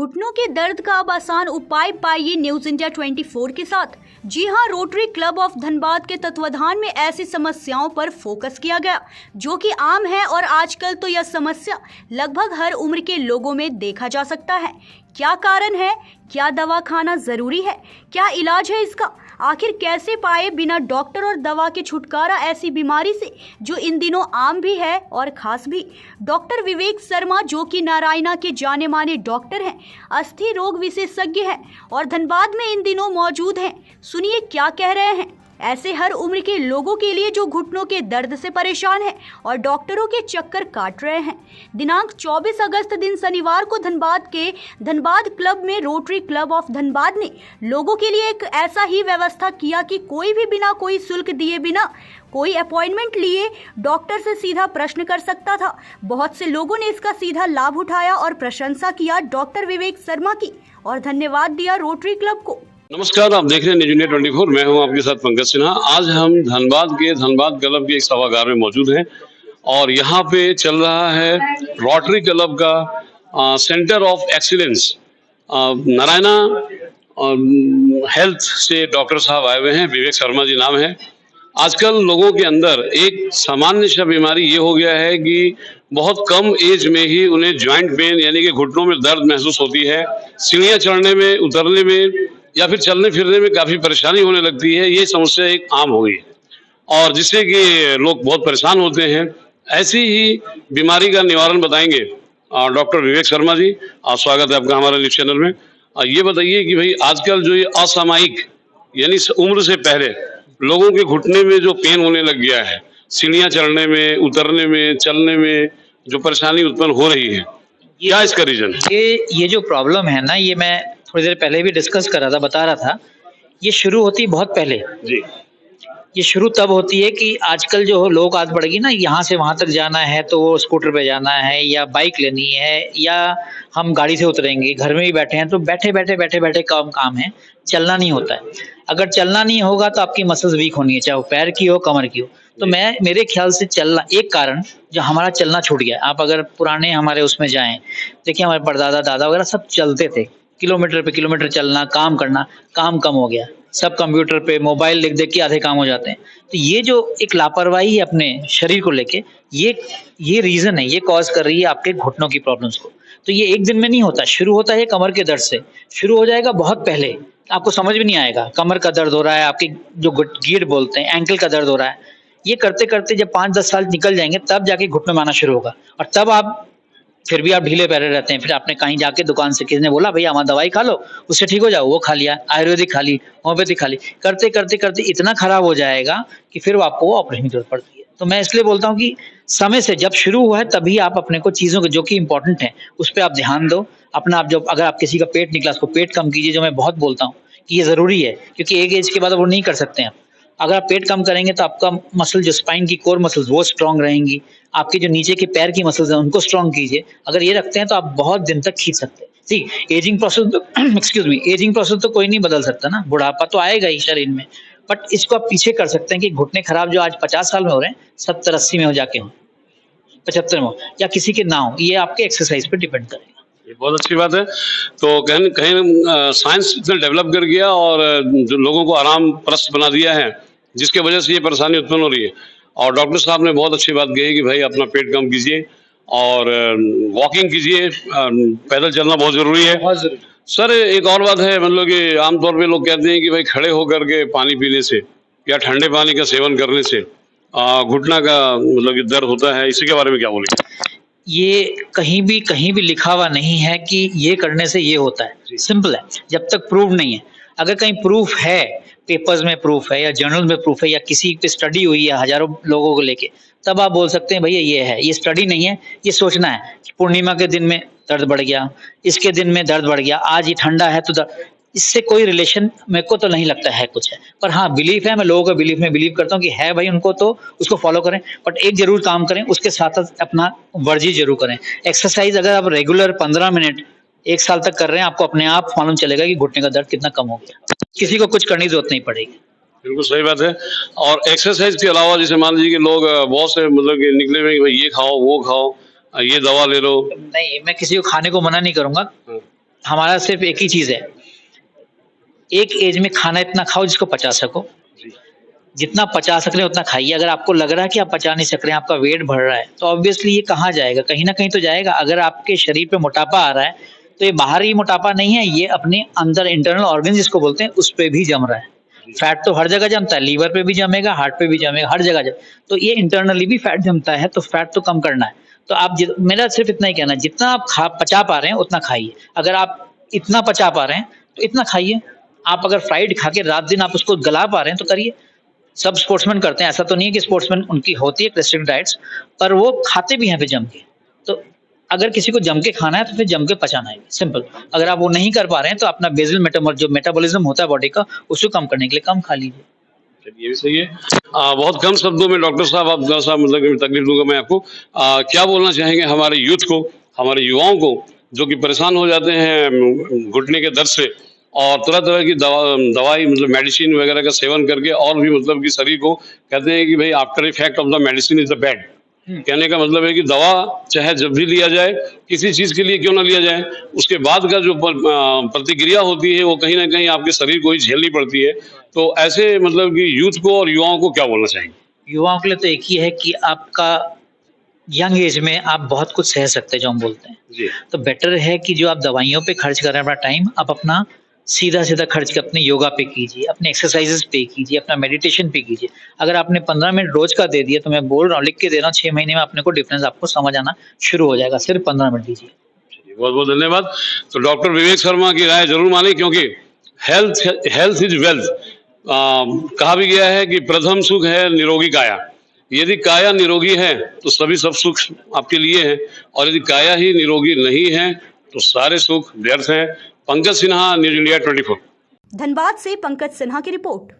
घुटनों के दर्द का अब आसान उपाय पाइए न्यूज इंडिया 24 के साथ। जी हां, रोटरी क्लब ऑफ धनबाद के तत्वाधान में ऐसी समस्याओं पर फोकस किया गया जो कि आम है और आजकल तो यह समस्या लगभग हर उम्र के लोगों में देखा जा सकता है। क्या कारण है, क्या दवा खाना जरूरी है, क्या इलाज है इसका, आखिर कैसे पाए बिना डॉक्टर और दवा के छुटकारा ऐसी बीमारी से जो इन दिनों आम भी है और खास भी। डॉक्टर विवेक शर्मा, जो कि नारायणा के जाने माने डॉक्टर हैं, अस्थि रोग विशेषज्ञ हैं और धनबाद में इन दिनों मौजूद हैं। सुनिए क्या कह रहे हैं ऐसे हर उम्र के लोगों के लिए जो घुटनों के दर्द से परेशान हैं और डॉक्टरों के चक्कर काट रहे हैं। दिनांक 24 अगस्त दिन शनिवार को धनबाद के धनबाद क्लब में रोटरी क्लब ऑफ धनबाद ने लोगों के लिए एक ऐसा ही व्यवस्था किया कि कोई भी बिना कोई शुल्क दिए, बिना कोई अपॉइंटमेंट लिए डॉक्टर से सीधा प्रश्न कर सकता था। बहुत से लोगों ने इसका सीधा लाभ उठाया और प्रशंसा किया डॉक्टर विवेक शर्मा की और धन्यवाद दिया रोटरी क्लब को। नमस्कार, आप देख रहे हैं न्यूज इंडिया 24। मैं हूं आपके साथ पंकज सिन्हा। आज हम धनबाद के धनबाद क्लब के एक सभागार में मौजूद हैं और यहाँ पे चल रहा है रोटरी क्लब का centre of excellence. Narayana health से डॉक्टर साहब आए हुए हैं, विवेक शर्मा जी नाम है। आजकल लोगों के अंदर एक सामान्य सा बीमारी ये हो गया है कि बहुत कम एज में ही उन्हें जॉइंट पेन यानी कि घुटनों में दर्द महसूस होती है। सीढ़ियाँ चढ़ने में, उतरने में या फिर चलने फिरने में काफी परेशानी होने लगती है। ये समस्या एक आम हो गई है और जिससे कि लोग बहुत परेशान होते हैं। ऐसी ही बीमारी का निवारण बताएंगे डॉक्टर विवेक शर्मा जी। स्वागत है आपका हमारे न्यूज चैनल में। ये बताइए कि भाई आजकल जो ये असामयिक यानी उम्र से पहले लोगों के घुटने में जो पेन होने लग गया है, सीढ़ियाँ चढ़ने में, उतरने में, चलने में जो परेशानी उत्पन्न हो रही है, क्या इसका रीजन है? ये जो प्रॉब्लम है ना, ये मैं थोड़ी देर पहले भी डिस्कस कर रहा था, बता रहा था। ये शुरू होती बहुत पहले जी। ये शुरू तब होती है कि आजकल जो लोग आदत पड़ गई ना, यहाँ से वहां तक जाना है तो वो स्कूटर पे जाना है या बाइक लेनी है या हम गाड़ी से उतरेंगे, घर में भी बैठे हैं तो बैठे बैठे काम है, चलना नहीं होता है। अगर चलना नहीं होगा तो आपकी मसल्स वीक होनी है, चाहे वो पैर की हो, कमर की हो। तो मेरे ख्याल से चलना एक कारण जो हमारा चलना छूट गया। आप अगर पुराने हमारे उसमें जाएं, देखिए हमारे परदादा दादा वगैरह सब चलते थे, किलोमीटर पे किलोमीटर चलना, काम करना। काम कम हो गया, सब कंप्यूटर पे मोबाइल देख के आधे काम हो जाते हैं। तो ये जो एक लापरवाही है अपने शरीर को लेके, ये रीजन है, ये कॉज कर रही है आपके घुटनों की प्रॉब्लम्स को। तो ये एक दिन में नहीं होता, शुरू होता है कमर के दर्द से, शुरू हो जाएगा बहुत पहले, आपको समझ भी नहीं आएगा। कमर का दर्द हो रहा है, आपकी जो गियर बोलते हैं, एंकल का दर्द हो रहा है। ये करते करते जब 5-10 साल निकल जाएंगे तब जाके घुटनों में आना शुरू होगा और तब आप फिर भी आप ढीले पैरे रहते हैं। फिर आपने कहीं जाके दुकान से किसी ने बोला भैया हमारा दवाई खा लो, उससे ठीक हो जाओ, वो खा लिया, आयुर्वेदिक खा ली, होम्योपैथिक खा ली, करते करते करते इतना खराब हो जाएगा कि फिर आपको ऑपरेशन की जरूरत पड़ती है। तो मैं इसलिए बोलता हूँ कि समय से जब शुरू हुआ है तभी आप अपने को चीजों के जो कि इंपॉर्टेंट है उस पर आप ध्यान दो। अपना आप जब अगर आप किसी का पेट निकला उसको पेट कम कीजिए, जो मैं बहुत बोलता हूँ कि ये जरूरी है, क्योंकि एक एज के बाद वो नहीं कर सकते हैं। अगर आप पेट कम करेंगे तो आपका मसल, जो स्पाइन की कोर मसल्स, वो स्ट्रांग रहेंगी। आपके जो नीचे के पैर की मसल्स हैं उनको स्ट्रांग कीजिए। अगर ये रखते हैं तो आप बहुत दिन तक खींच सकते हैं। सी एजिंग प्रोसेस तो एजिंग प्रोसेस तो कोई नहीं बदल सकता ना, बुढ़ापा तो आएगा ही शरीर में, बट इसको आप पीछे कर सकते हैं कि घुटने खराब जो आज 50 साल में हो रहे हैं 70-80 में हो जाके हो, 75 में हो, या किसी के ना हो। ये आपके एक्सरसाइज पे डिपेंड करेगा। ये बहुत अच्छी बात है। तो कहीं कहीं साइंस इतना डेवलप कर गया और जो लोगों को आराम प्रस्त बना दिया है, जिसके वजह से ये परेशानी उत्पन्न हो रही है। और डॉक्टर साहब ने बहुत अच्छी बात कही कि भाई अपना पेट कम कीजिए और वॉकिंग कीजिए, पैदल चलना बहुत जरूरी है। सर एक और बात है, मतलब कि आमतौर पे लोग कहते हैं कि भाई खड़े होकर के पानी पीने से या ठंडे पानी का सेवन करने से घुटना का मतलब कि दर्द होता है, इसी के बारे में क्या बोलेंगे? ये कहीं भी लिखा हुआ नहीं है कि ये करने से ये होता है। सिंपल है, जब तक प्रूव नहीं है। अगर कहीं प्रूफ है, पेपर्स में प्रूफ है या जर्नल में प्रूफ है या किसी पे स्टडी हुई है हजारों लोगों को लेके, तब आप बोल सकते हैं भैया ये है। ये स्टडी नहीं है, ये सोचना है कि पूर्णिमा के दिन में दर्द बढ़ गया, इसके दिन में दर्द बढ़ गया, आज ये ठंडा है तो दर्द, इससे कोई रिलेशन मेरे को तो नहीं लगता है कुछ है। पर हाँ, बिलीफ है, मैं लोगों का बिलीफ में बिलीव करता हूँ कि है भाई, उनको तो उसको फॉलो करें। बट एक जरूर काम करें, उसके साथ साथ अपना वर्जिश जरूर करें। एक्सरसाइज अगर आप रेगुलर 15 मिनट 1 साल तक कर रहे हैं, आपको अपने आप मालूम चलेगा कि घुटने का दर्द कितना कम हो गया। किसी को कुछ करने की जरूरत नहीं पड़ेगी। बिल्कुल सही बात है। और एक्सरसाइज के अलावा जैसे मान लीजिए कि लोग बहुत से मतलब कि निकले हुए कि भाई ये खाओ, वो खाओ, ये दवा ले लो। नहीं, मैं किसी को खाने को मना नहीं करूंगा। हमारा सिर्फ एक ही चीज है, एक एज में खाना इतना खाओ जिसको पचा सको, जितना पचा सक रहे हैं उतना खाइए। अगर आपको लग रहा है कि आप पचा नहीं सक रहे हैं, आपका वेट बढ़ रहा है, तो ऑब्वियसली ये कहाँ जाएगा, कहीं ना कहीं तो जाएगा। अगर आपके शरीर पे मोटापा आ रहा है तो ये बाहरी मोटापा नहीं है, ये अपने अंदर इंटरनल ऑर्गन जिसको बोलते हैं उस पे भी जम रहा है। फैट तो हर जगह जमता है, लीवर पे भी जमेगा, हार्ट पे भी जमेगा, हर जगह जम, तो ये इंटरनली भी फैट जमता है, तो फैट तो कम करना है। तो आप मेरा सिर्फ इतना ही कहना है, जितना आप पचा पा रहे हैं उतना खाइए। अगर आप इतना पचा पा रहे हैं तो इतना खाइए। आप अगर फ्राइड खा के रात दिन आप उसको गला पा रहे हैं तो करिए। सब स्पोर्ट्समैन करते हैं, ऐसा तो नहीं है कि स्पोर्ट्समैन उनकी होती है रेस्ट्रिक्ट डाइट्स, पर वो खाते भी हैं फिर जम के। तो अगर किसी को जम के खाना है तो फिर जम के पचाना है, सिंपल। अगर आप वो नहीं कर पा रहे हैं तो अपना बेसल जो मेटाबॉलिज्म होता है बॉडी का, उसको कम करने के लिए कम खा लीजिए। ये भी सही है। बहुत कम शब्दों में डॉक्टर साहब, आप जरा सा मतलब कि तकलीफ दूंगा मैं आपको, क्या बोलना चाहेंगे हमारे यूथ को, हमारे युवाओं को, जो कि परेशान हो जाते हैं घुटने के दर्द से और तरह तरह की दवाई मतलब मेडिसिन वगैरह का सेवन करके, और भी मतलब कि शरीर को कहते हैं कि भाई after effect of the medicine is the bad. कहने का मतलब है कि दवा चाहे जब भी लिया जाए, किसी चीज के लिए क्यों ना लिया जाए, उसके बाद का जो प्रतिक्रिया होती है वो कहीं ना कहीं आपके शरीर को ही झेलनी पड़ती है। तो ऐसे मतलब कि यूथ को और युवाओं को क्या बोलना चाहेंगे? युवाओं के लिए तो एक ही है कि आपका यंग एज में आप बहुत कुछ सह सकते हैं, जो हम बोलते हैं जी। तो बेटर है कि जो आप दवाइयों पे खर्च कर रहे हैं अपना टाइम, आप अपना सीधा सीधा खर्च के अपने योगा पे कीजिए, अपने एक्सरसाइजेस पे कीजिए, अपना मेडिटेशन पे कीजिए। अगर आपने 15 मिनट रोज का दे दिया, तो मैं बोल रहा हूँ, लिख के दे रहा हूँ, 6 महीने में अपने को डिफरेंस आपको समझ आना शुरू हो जाएगा। सिर्फ 15 मिनट दीजिए। बहुत बहुत धन्यवाद। तो डॉक्टर विवेक शर्मा की राय जरूर माने, क्योंकि हेल्थ इज वेल्थ। कहा भी गया है कि प्रथम सुख है निरोगी काया। यदि काया निरोगी है तो सभी सब सुख आपके लिए हैं, और यदि काया ही निरोगी नहीं है तो सारे सुख व्यर्थ हैं। Pankaj Sinha, news India 24। धनबाद से पंकज सिन्हा की रिपोर्ट।